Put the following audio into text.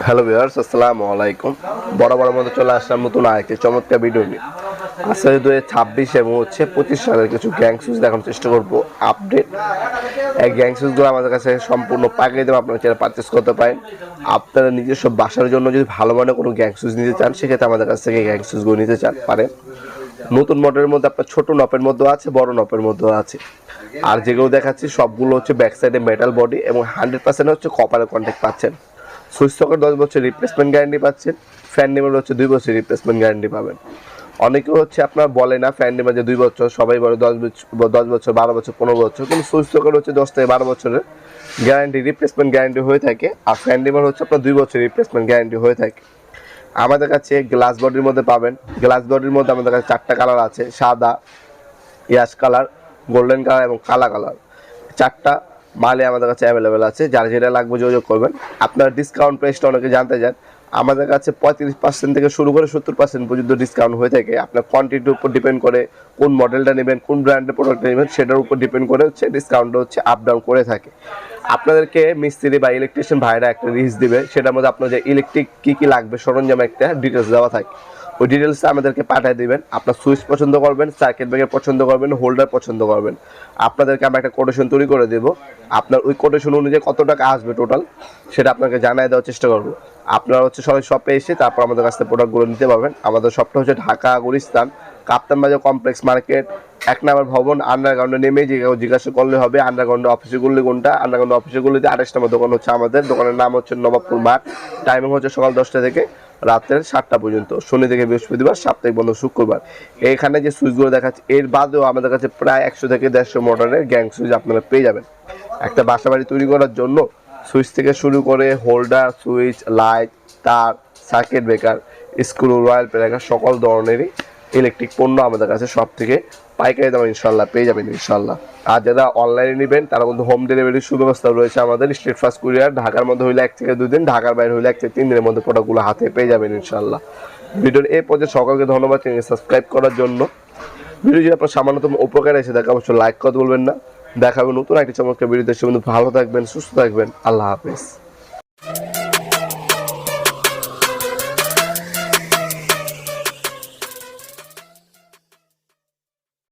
Hello viewers, আসসালামু আলাইকুম। বরাবরের মধ্যে চলে আসলাম নতুন আরেকটি চমৎকার ভিডিও নিয়ে। আজকে 2026 এবং 25 সালের কিছু গ্যাং শুজ দেখানোর চেষ্টা করবো আপডেট। এই গ্যাং শুজগুলো আমাদের কাছে সম্পূর্ণ পাইকারি দামে আপনারা চাইলে পারচেস করতে পারেন। আপনারা নিজস্ব বাসার জন্য যদি ভালো মানের কোনো গ্যাং শুজ নিতে চান, সেক্ষেত্রে আমাদের কাছ থেকে গ্যাং শুজগুলো নিতে চান পারেন। নতুন মডেলের মধ্যে আপনার ছোট নপের মধ্যেও আছে, বড় নপের মধ্যেও আছে। আর যেগুলো দেখাচ্ছি সবগুলো হচ্ছে ব্যাক সাইডে মেটাল বডি এবং 100% হচ্ছে কপারের কন্ট্যাক্ট পাচ্ছেন। সুইচ সকেট 10 বছর রিপ্লেসমেন্ট গ্যারান্টি পাচ্ছেন। ফ্যান নিমের হচ্ছে 2 বছর রিপ্লেসমেন্ট গ্যারান্টি পাবেন। অনেকে হচ্ছে আপনার বলে না ফ্যান নিমের যে 2 বছর, সবাই বলে 10 বছর 12 বছর 15 বছর, কিন্তু সুইচ সকেট হচ্ছে 10 থেকে 12 বছরের গ্যারান্টি রিপ্লেসমেন্ট গ্যারান্টি হয়ে থাকে। আর ফ্যান নিমের হচ্ছে আপনার 2 বছর রিপ্লেসমেন্ট গ্যারান্টি হয়ে থাকে। আমাদের কাছে গ্লাস বডির মধ্যে পাবেন। গ্লাস বডির মধ্যে আমাদের কাছে 4টা কালার আছে: সাদা, ইয়াশ কালার, গোল্ডেন কালার এবং কালা কালার। 4টা মালে আমাদের কাছে অ্যাভেলেবেল আছে। যার যেটা লাগবে যোগাযোগ করবেন। আপনার ডিসকাউন্ট প্রাইসটা অনেকে জানতে চান। আমাদের কাছে 35% থেকে শুরু করে 70% পর্যন্ত ডিসকাউন্ট হয়ে থাকে। আপনার কোয়ান্টিটির উপর ডিপেন্ড করে, কোন মডেলটা নেবেন, কোন ব্র্যান্ডের প্রোডাক্টটা নেবেন, সেটার উপর ডিপেন্ড করে হচ্ছে ডিসকাউন্টটা হচ্ছে আপ ডাউন করে থাকে। আপনাদেরকে মিস্ত্রি বা ইলেকট্রিশিয়ান ভাইরা একটা লিস্ট দিবে, সেটার মধ্যে আপনার যে ইলেকট্রিক কী কী লাগবে সরঞ্জাম একটা ডিটেলস দেওয়া থাকে। ওই ডিটেলসটা আমাদেরকে পাঠিয়ে দিবেন। আপনার সুইচ পছন্দ করবেন, সার্কিট ব্রেকার পছন্দ করবেন, হোল্ডার পছন্দ করবেন। আপনাদেরকে আমরা একটা কোটেশন তৈরি করে দেবো। আপনার ওই কোটেশন অনুযায়ী কত টাকা আসবে টোটাল, সেটা আপনাকে জানিয়ে দেওয়ার চেষ্টা করবো। আপনারা হচ্ছে সবাই শপে এসে তারপর আমাদের কাছ থেকে প্রোডাক্টগুলো নিতে পারবেন। আমাদের শপটা হচ্ছে ঢাকা গুলিস্তান কাপ্তান বাজার কমপ্লেক্স মার্কেট 1 নম্বর ভবন। আন্ডারগ্রাউন্ডে নেমে জিজ্ঞাসা করলে হবে আন্ডারগ্রাউন্ডে অফিসে গুলি কোনটা। আন্ডারগ্রাউন্ডে অফিসে গুলিতে 28 নম্বর দোকান হচ্ছে আমাদের। দোকানের নাম হচ্ছে নবাবপুর মাঠ। টাইমিং হচ্ছে সকাল 10টা থেকে রাতের 7টা পর্যন্ত। শনি থেকে বৃহস্পতিবার, সাপ্তাহিক বন্ধ শুক্রবার। এখানে যে সুইচগুলো দেখাচ্ছে এর বাদেও আমাদের কাছে প্রায় 100 থেকে 150 মডেলের গ্যাং সুইচ আপনারা পেয়ে যাবেন। একটা বাসা বাড়ি তৈরি করার জন্য সুইচ থেকে শুরু করে হোল্ডার, সুইচ, লাইট, তার, circuit breaker, screw, royal breaker সকল ধরনেরই ইলেকট্রিক পণ্য আমাদের কাছে সব থেকে পাইকারি দামে ইনশাল্লাহ পেয়ে যাবেন ইনশাল্লাহ। আর যারা অনলাইনে নেবেন তারা কিন্তু হোম ডেলিভারির সুব্যবস্থা রয়েছে আমাদের। স্টেট ফার্স্ট কুরিয়ার, ঢাকার মধ্যে হইলে 1 থেকে 2 দিন, ঢাকার বাইরে হইলে 1 থেকে 3 দিনের মধ্যে প্রোডাক্টগুলো হাতে পেয়ে যাবেন ইনশাল্লাহ। ভিডিওর এই পর্যায়ে সকলকে ধন্যবাদ সাবস্ক্রাইব করার জন্য। ভিডিও যদি আপনার সামান্যতম উপকার এসে থাকে অবশ্যই লাইক করতে বলবেন না। দেখাবেন নতুন একটি চমৎকার ভিডিওতে। সে ভালো থাকবেন, সুস্থ থাকবেন। আল্লাহ হাফেজ।